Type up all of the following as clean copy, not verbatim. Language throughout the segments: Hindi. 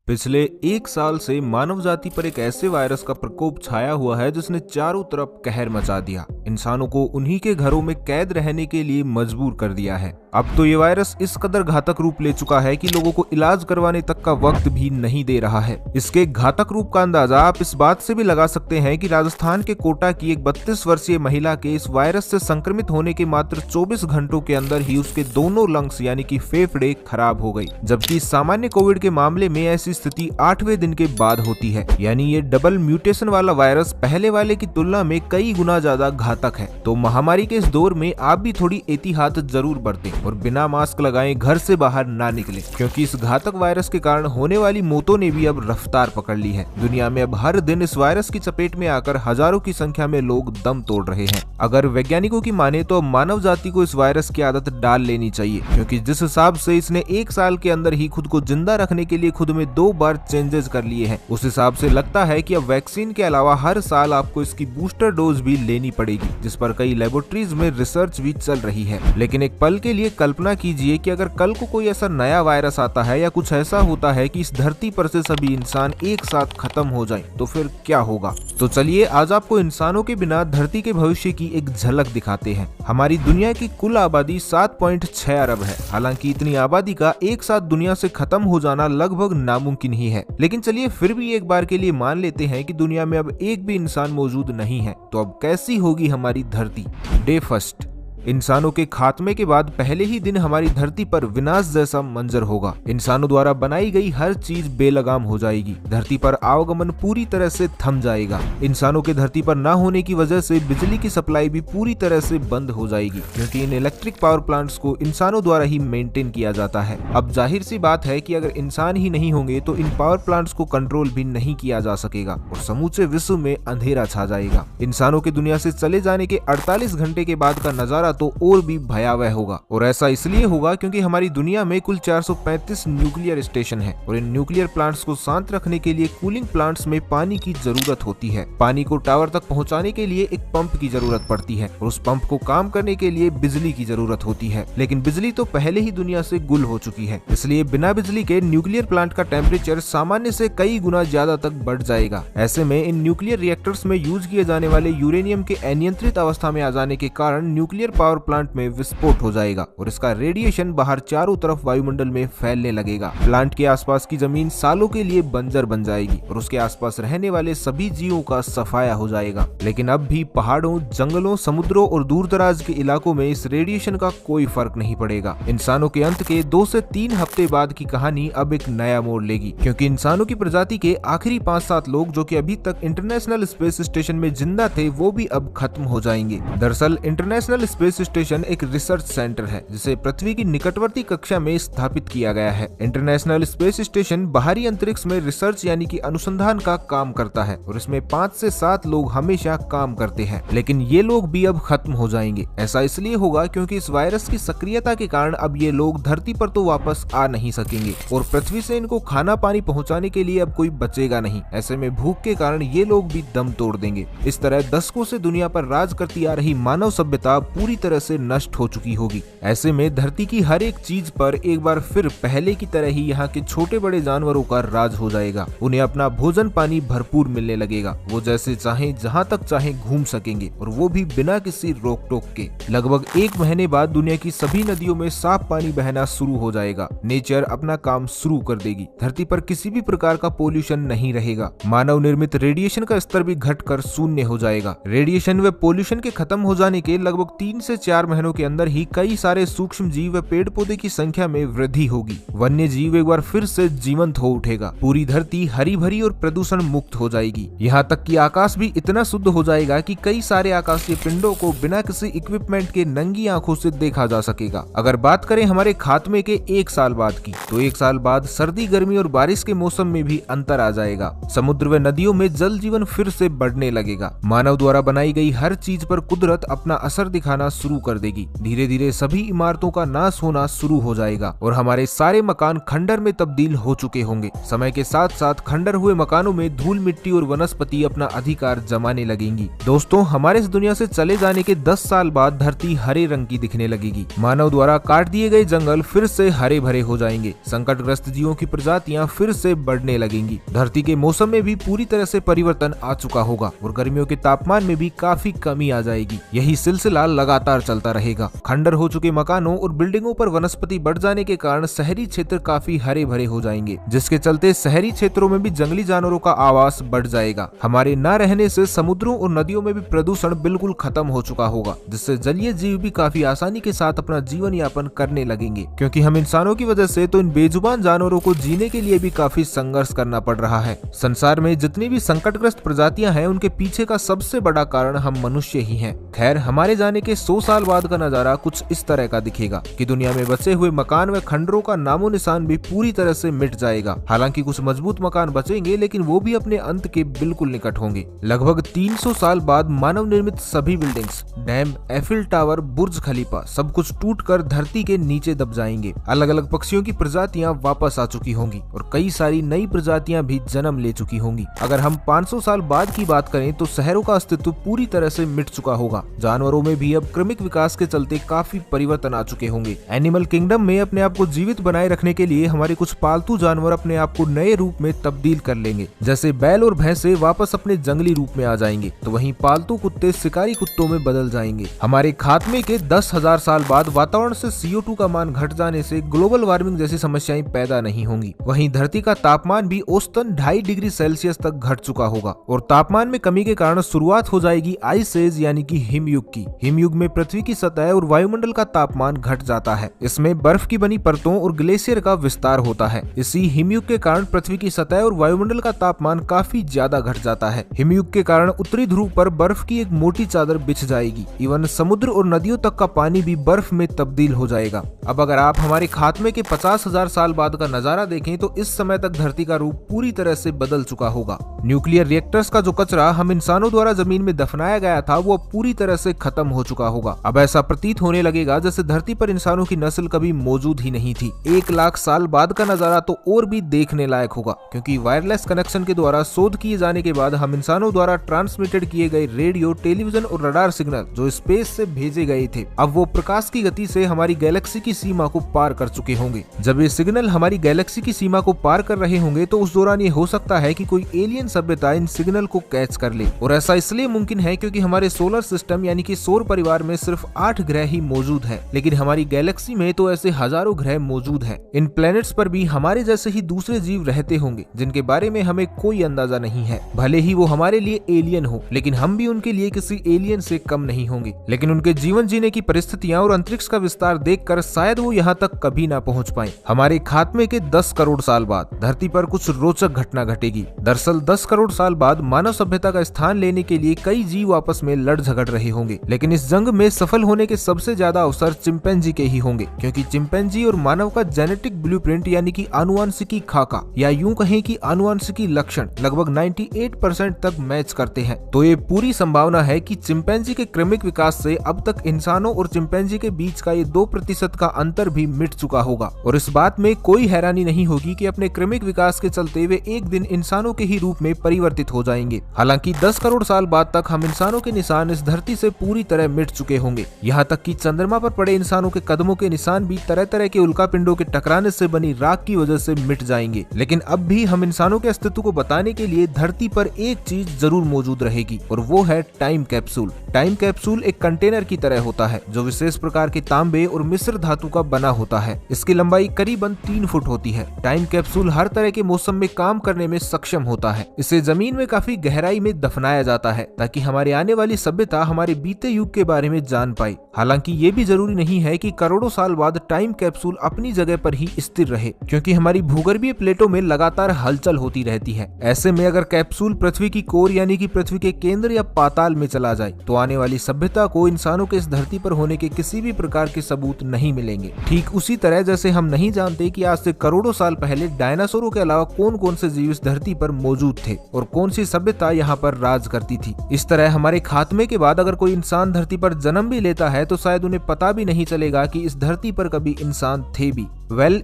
पिछले एक साल से मानव जाति पर एक ऐसे वायरस का प्रकोप छाया हुआ है जिसने चारों तरफ कहर मचा दिया। इंसानों को उन्हीं के घरों में कैद रहने के लिए मजबूर कर दिया है। अब तो ये वायरस इस कदर घातक रूप ले चुका है कि लोगों को इलाज करवाने तक का वक्त भी नहीं दे रहा है। इसके घातक रूप का अंदाजा आप इस बात से भी लगा सकते हैं कि राजस्थान के कोटा की एक 32 वर्षीय महिला के इस वायरस से संक्रमित होने के मात्र 24 घंटों के अंदर ही उसके दोनों लंग्स यानी कि फेफड़े खराब हो गई, जबकि सामान्य कोविड के मामले में ऐसी स्थिति 8वें दिन के बाद होती है। यानी ये डबल म्यूटेशन वाला वायरस पहले वाले की तुलना में कई गुना ज्यादा घातक है। तो महामारी के इस दौर में आप भी थोड़ी एहतियात जरूर बरतें और बिना मास्क लगाए घर से बाहर ना निकलें, क्योंकि इस घातक वायरस के कारण होने वाली मौतों ने भी अब रफ्तार पकड़ ली है। दुनिया में अब हर दिन इस वायरस की चपेट में आकर हजारों की संख्या में लोग दम तोड़ रहे हैं। अगर वैज्ञानिकों की माने तो मानव जाति को इस वायरस की आदत डाल लेनी चाहिए, क्योंकि जिस हिसाब से इसने एक साल के अंदर ही खुद को जिंदा रखने के लिए खुद में 2 बार चेंजेस कर लिए हैं, उस हिसाब से लगता है कि अब वैक्सीन के अलावा हर साल आपको इसकी बूस्टर डोज भी लेनी पड़ेगी, जिस पर कई लेबोरेटरीज में रिसर्च भी चल रही है। लेकिन एक पल के लिए कल्पना कीजिए कि अगर कल को कोई ऐसा नया वायरस आता है या कुछ ऐसा होता है कि इस धरती पर से सभी इंसान एक साथ खत्म हो जाएं, तो फिर क्या होगा। तो चलिए आज आपको इंसानों के बिना धरती के भविष्य की एक झलक दिखाते हैं। हमारी दुनिया की कुल आबादी 7.6 अरब है। हालांकि इतनी आबादी का एक साथ दुनिया से खत्म हो जाना लगभग नामुमकिन ही है, लेकिन चलिए फिर भी एक बार के लिए मान लेते हैं कि दुनिया में अब एक भी इंसान मौजूद नहीं है। तो अब कैसी होगी हमारी धरती। डे फर्स्ट, इंसानों के खात्मे के बाद पहले ही दिन हमारी धरती पर विनाश जैसा मंजर होगा। इंसानों द्वारा बनाई गई हर चीज बेलगाम हो जाएगी। धरती पर आवागमन पूरी तरह से थम जाएगा। इंसानों के धरती पर न होने की वजह से बिजली की सप्लाई भी पूरी तरह से बंद हो जाएगी, क्योंकि इन इलेक्ट्रिक पावर प्लांट्स को इंसानों द्वारा ही मेंटेन किया जाता है। अब जाहिर सी बात है कि अगर इंसान ही नहीं होंगे तो इन पावर प्लांट्स को कंट्रोल भी नहीं किया जा सकेगा और समूचे विश्व में अंधेरा छा जाएगा। इंसानों की दुनिया से चले जाने के 48 घंटे के बाद का नजारा तो और भी भयावह होगा, और ऐसा इसलिए होगा क्योंकि हमारी दुनिया में कुल 435 न्यूक्लियर स्टेशन हैं और इन न्यूक्लियर प्लांट्स को शांत रखने के लिए कूलिंग प्लांट्स में पानी की जरूरत होती है। पानी को टावर तक पहुंचाने के लिए एक पंप की जरूरत पड़ती है और उस पंप को काम करने के लिए बिजली की जरूरत होती है। लेकिन बिजली तो पहले ही दुनिया से गुल हो चुकी है, इसलिए बिना बिजली के न्यूक्लियर प्लांट का टेम्परेचर सामान्य से कई गुना ज्यादा तक बढ़ जाएगा। ऐसे में इन न्यूक्लियर रिएक्टर्स में यूज किए जाने वाले यूरेनियम के अनियंत्रित अवस्था में आ जाने के कारण न्यूक्लियर पावर प्लांट में विस्फोट हो जाएगा और इसका रेडिएशन बाहर चारों तरफ वायुमंडल में फैलने लगेगा। प्लांट के आसपास की जमीन सालों के लिए बंजर बन जाएगी और उसके आसपास रहने वाले सभी जीवों का सफाया हो जाएगा। लेकिन अब भी पहाड़ों, जंगलों, समुद्रों और दूर दराज के इलाकों में इस रेडिएशन का कोई फर्क नहीं पड़ेगा। इंसानों के अंत के 2 से 3 हफ्ते बाद की कहानी अब एक नया मोड़ लेगी, क्योंकि इंसानों की प्रजाति के आखिरी 5-7 लोग जो कि अभी तक इंटरनेशनल स्पेस स्टेशन में जिंदा थे, वो भी अब खत्म हो जाएंगे। दरअसल इंटरनेशनल स्पेस स्टेशन एक रिसर्च सेंटर है जिसे पृथ्वी की निकटवर्ती कक्षा में स्थापित किया गया है। इंटरनेशनल स्पेस स्टेशन बाहरी अंतरिक्ष में रिसर्च यानी कि अनुसंधान का काम करता है और इसमें 5 से 7 लोग हमेशा काम करते हैं, लेकिन ये लोग भी अब खत्म हो जाएंगे। ऐसा इसलिए होगा क्योंकि इस वायरस की सक्रियता के कारण अब ये लोग धरती पर तो वापस आ नहीं सकेंगे और पृथ्वी से इनको खाना पानी पहुंचाने के लिए अब कोई बचेगा नहीं। ऐसे में भूख के कारण ये लोग भी दम तोड़ देंगे। इस तरह दशकों से दुनिया पर राज करती आ रही मानव सभ्यता पूरी तरह से नष्ट हो चुकी होगी। ऐसे में धरती की हर एक चीज पर एक बार फिर पहले की तरह ही यहाँ के छोटे बड़े जानवरों का राज हो जाएगा। उन्हें अपना भोजन पानी भरपूर मिलने लगेगा। वो जैसे चाहे जहाँ तक चाहे घूम सकेंगे और वो भी बिना किसी रोक टोक के। लगभग 1 महीने बाद दुनिया की सभी नदियों में साफ पानी बहना शुरू हो जाएगा। नेचर अपना काम शुरू कर देगी। धरती पर किसी भी प्रकार का पोल्यूशन नहीं रहेगा। मानव निर्मित रेडिएशन का स्तर भी घटकर शून्य हो जाएगा। रेडिएशन व पोल्यूशन के खत्म हो जाने के लगभग 3 से 4 महीनों के अंदर ही कई सारे सूक्ष्म जीव व पेड़ पौधे की संख्या में वृद्धि होगी। वन्य जीव एक बार फिर से जीवंत हो उठेगा। पूरी धरती हरी भरी और प्रदूषण मुक्त हो जाएगी। यहाँ तक कि आकाश भी इतना शुद्ध हो जाएगा कि कई सारे आकाशीय पिंडों को बिना किसी इक्विपमेंट के नंगी आंखों से देखा जा सकेगा। अगर बात करें हमारे खात्मे के 1 साल बाद की, तो 1 साल बाद सर्दी, गर्मी और बारिश के मौसम में भी अंतर आ जाएगा। समुद्र व नदियों में जल जीवन फिर से बढ़ने लगेगा। मानव द्वारा बनाई गई हर चीज पर कुदरत अपना असर दिखाना शुरू कर देगी। धीरे धीरे सभी इमारतों का नाश होना शुरू हो जाएगा और हमारे सारे मकान खंडर में तब्दील हो चुके होंगे। समय के साथ साथ खंडर हुए मकानों में धूल मिट्टी और वनस्पति अपना अधिकार जमाने लगेंगी। दोस्तों, हमारे इस दुनिया से चले जाने के 10 साल बाद धरती हरे रंग की दिखने लगेगी। मानव द्वारा काट दिए गए जंगल फिर से हरे भरे हो जाएंगे। संकटग्रस्त जीवों की प्रजातियां फिर से बढ़ने लगेंगी। धरती के मौसम में भी पूरी तरह से परिवर्तन आ चुका होगा और गर्मियों के तापमान में भी काफी कमी आ जाएगी। यही सिलसिला लगातार चलता रहेगा। खंडर हो चुके मकानों और बिल्डिंगों पर वनस्पति बढ़ जाने के कारण शहरी क्षेत्र काफी हरे भरे हो जाएंगे, जिसके चलते शहरी क्षेत्रों में भी जंगली जानवरों का आवास बढ़ जाएगा। हमारे न रहने से समुद्रों और नदियों में भी प्रदूषण बिल्कुल खत्म हो चुका होगा, जिससे जलीय जीव भी काफी आसानी के साथ अपना जीवन यापन करने लगेंगे। क्योंकि हम इंसानों की वजह से तो इन बेजुबान जानवरों को जीने के लिए भी काफी संघर्ष करना पड़ रहा है। संसार में जितनी भी संकटग्रस्त प्रजातियां हैं, उनके पीछे का सबसे बड़ा कारण हम मनुष्य ही हैं। खैर, हमारे जाने के 100 साल बाद का नजारा कुछ इस तरह का दिखेगा कि दुनिया में बचे हुए मकान व खंडरों का नामो निशान भी पूरी तरह से मिट जाएगा। हालांकि कुछ मजबूत मकान बचेंगे, लेकिन वो भी अपने अंत के बिल्कुल निकट होंगे। लगभग 300 साल बाद मानव निर्मित सभी बिल्डिंग्स, डैम, एफिल टावर, बुर्ज खलीफा सब कुछ टूटकर धरती के नीचे दब जाएंगे। अलग अलग पक्षियों की प्रजातियां वापस आ चुकी होंगी और कई सारी नई प्रजातियां भी जन्म ले चुकी होंगी। अगर हम 500 साल बाद की बात करें तो शहरों का अस्तित्व पूरी तरह से मिट चुका होगा। जानवरों में भी अब क्रमिक विकास के चलते काफी परिवर्तन आ चुके होंगे। एनिमल किंगडम में अपने आप को जीवित बनाए रखने के लिए हमारे कुछ पालतू जानवर अपने आप को नए रूप में तब्दील कर लेंगे। जैसे बैल और भैंसे वापस अपने जंगली रूप में आ जाएंगे, तो वहीं पालतू कुत्ते शिकारी कुत्तों में बदल जाएंगे। हमारे खात्मे के 10,000 साल बाद वातावरण से CO2 का मान घट जाने से ग्लोबल वार्मिंग जैसी समस्याएं पैदा नहीं होंगी। वहीं धरती का तापमान भी औसतन 2.5 डिग्री सेल्सियस तक घट चुका होगा और तापमान में कमी के कारण शुरुआत हो जाएगी आइस एज यानी कि हिमयुग की। हिमयुग में पृथ्वी की सतह और वायुमंडल का तापमान घट जाता है। इसमें बर्फ की बनी परतों और ग्लेशियर का विस्तार होता है। इसी हिमयुग के कारण पृथ्वी की सतह और वायुमंडल का तापमान काफी ज्यादा घट जाता है। हिमयुग के कारण उत्तरी ध्रुव पर बर्फ की एक मोटी चादर बिछ जाएगी। इवन समुद्र और नदियों तक का पानी भी बर्फ में तब्दील हो जाएगा। अब अगर आप हमारे खात्मे के 50,000 साल बाद का नजारा देखें तो इस समय तक धरती का रूप पूरी तरह से बदल चुका होगा। न्यूक्लियर रिएक्टर्स का जो कचरा हम इंसानों द्वारा जमीन में दफनाया गया था, वो पूरी तरह से खत्म हो चुका होगा। अब ऐसा प्रतीत होने लगेगा जैसे धरती पर इंसानों की नस्ल कभी मौजूद ही नहीं थी। 1 लाख साल बाद का नजारा तो और भी देखने लायक होगा, क्योंकि वायरलेस कनेक्शन के द्वारा शोध किए जाने के बाद हम इंसानों द्वारा ट्रांसमिटेड किए गए रेडियो, टेलीविजन और रडार सिग्नल जो स्पेस से भेजे गए थे, अब वो प्रकाश की गति से हमारी गैलेक्सी की सीमा को पार कर चुके होंगे। जब ये सिग्नल हमारी गैलेक्सी की सीमा को पार कर रहे होंगे तो उस दौरान ये हो सकता है कि कोई एलियन सभ्यता इन सिग्नल को कैच कर ले। और ऐसा इसलिए मुमकिन है क्योंकि हमारे सोलर सिस्टम यानी कि सौर परिवार में सिर्फ 8 ग्रह ही मौजूद हैं, लेकिन हमारी गैलेक्सी में तो ऐसे हजारों ग्रह मौजूद हैं। इन प्लैनेट्स पर भी हमारे जैसे ही दूसरे जीव रहते होंगे, जिनके बारे में हमें कोई अंदाजा नहीं है। भले ही वो हमारे लिए एलियन हो, लेकिन हम भी उनके लिए किसी एलियन से कम नहीं होंगे। लेकिन उनके जीवन जीने की परिस्थितियां और अंतरिक्ष का विस्तार देखकर शायद वो यहाँ तक कभी ना पहुँच पाए। हमारे खात्मे के 10 करोड़ साल बाद धरती पर कुछ रोचक घटना घटेगी। दरअसल 10 करोड़ साल बाद मानव सभ्यता का स्थान लेने के लिए कई जीव आपस में लड़ झगड़ रहे होंगे, लेकिन इस जंग में सफल होने के सबसे ज्यादा अवसर चिंपैंजी के ही होंगे, क्योंकि चिंपैंजी और मानव का जेनेटिक ब्लूप्रिंट यानी कि आनुवंशिकी खाका या यूं कहें कि आनुवंशिकी लक्षण लगभग 98% तक मैच करते हैं। तो ये पूरी संभावना है कि चिंपैंजी के क्रमिक विकास से अब तक इंसानों और चिंपैंजी के बीच का ये 2% का अंतर भी मिट चुका होगा। और इस बात में कोई हैरानी नहीं होगी कि अपने क्रमिक विकास के चलते वे एक दिन इंसानों के ही रूप में परिवर्तित हो जाएंगे। हालांकि 10 करोड़ साल बाद तक हम इंसानों के निशान इस धरती से पूरी तरह मिट चुके होंगे। यहाँ तक कि चंद्रमा पर पड़े इंसानों के कदमों के निशान भी तरह तरह के उल्कापिंडों के टकराने से बनी राख की वजह से मिट जाएंगे। लेकिन अब भी हम इंसानों के अस्तित्व को बताने के लिए धरती पर एक चीज जरूर मौजूद रहेगी, और वो है टाइम कैप्सूल। टाइम कैप्सूल एक कंटेनर की तरह होता है जो विशेष प्रकार के तांबे और मिश्र धातु का बना होता है। इसकी लंबाई करीबन 3 फुट होती है। टाइम कैप्सूल हर तरह के मौसम में काम करने में सक्षम होता है। इसे जमीन में काफी गहराई में दफनाया जाता है ताकि हमारे आने वाली सभ्यता हमारे बीते युग के बारे में जान पाए। हालांकि ये भी जरूरी नहीं है कि करोड़ों साल बाद टाइम कैप्सूल अपनी जगह पर ही स्थिर रहे, क्योंकि हमारी भूगर्भीय प्लेटों में लगातार हलचल होती रहती है। ऐसे में अगर कैप्सूल पृथ्वी की कोर यानी कि पृथ्वी के केंद्र या पाताल में चला जाए तो आने वाली सभ्यता को इंसानों के इस धरती पर होने के किसी भी प्रकार के सबूत नहीं मिलेंगे। ठीक उसी तरह जैसे हम नहीं जानते कि आज से करोड़ों साल पहले डायनासोरों के अलावा कौन कौन से जीव इस धरती पर मौजूद थे और कौन सी सभ्यता यहाँ पर राज करती थी। इस तरह हमारे खात्मे के बाद अगर कोई इंसान धरती पर जन्म भी लेता है तो शायद उन्हें पता भी नहीं चलेगा कि इस धरती पर कभी इंसान थे भी।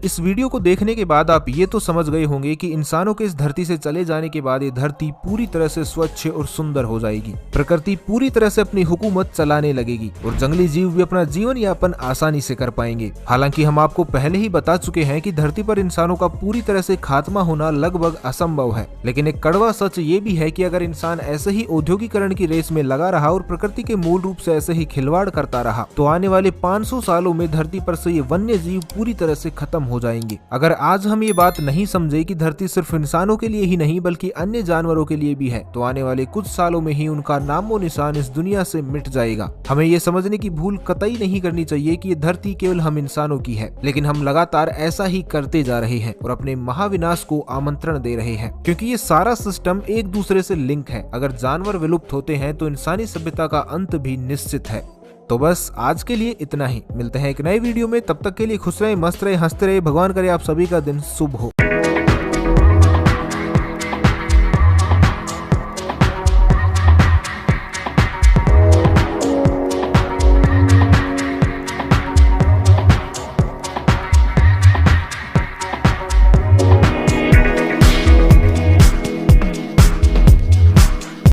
इस वीडियो को देखने के बाद आप ये तो समझ गए होंगे कि इंसानों के इस धरती से चले जाने के बाद ये धरती पूरी तरह से स्वच्छ और सुंदर हो जाएगी, प्रकृति पूरी तरह से अपनी हुकूमत चलाने लगेगी और जंगली जीव भी अपना जीवन यापन आसानी से कर पाएंगे। हालांकि हम आपको पहले ही बता चुके हैं कि धरती पर इंसानों का पूरी तरह से खात्मा होना लगभग असंभव है, लेकिन एक कड़वा सच ये भी है कि अगर इंसान ऐसे ही औद्योगिकरण की रेस में लगा रहा और प्रकृति के मूल रूप से ऐसे ही खिलवाड़ करता रहा तो आने वाले 500 सालों में धरती पर से ये वन्य जीव पूरी तरह से खत्म हो जाएंगे। अगर आज हम ये बात नहीं समझे कि धरती सिर्फ इंसानों के लिए ही नहीं बल्कि अन्य जानवरों के लिए भी है तो आने वाले कुछ सालों में ही उनका नामो निशान इस दुनिया से मिट जाएगा। हमें ये समझने की भूल कतई नहीं करनी चाहिए कि ये धरती केवल हम इंसानों की है, लेकिन हम लगातार ऐसा ही करते जा रहे हैं और अपने महाविनाश को आमंत्रण दे रहे हैं, क्योंकि ये सारा सिस्टम एक दूसरे से लिंक है। अगर जानवर विलुप्त होते हैं तो इंसानी सभ्यता का अंत भी निश्चित है। तो बस आज के लिए इतना ही, मिलते हैं एक नए वीडियो में, तब तक के लिए खुश रहे, मस्त रहे, हंसते रहे, भगवान करे आप सभी का दिन शुभ हो।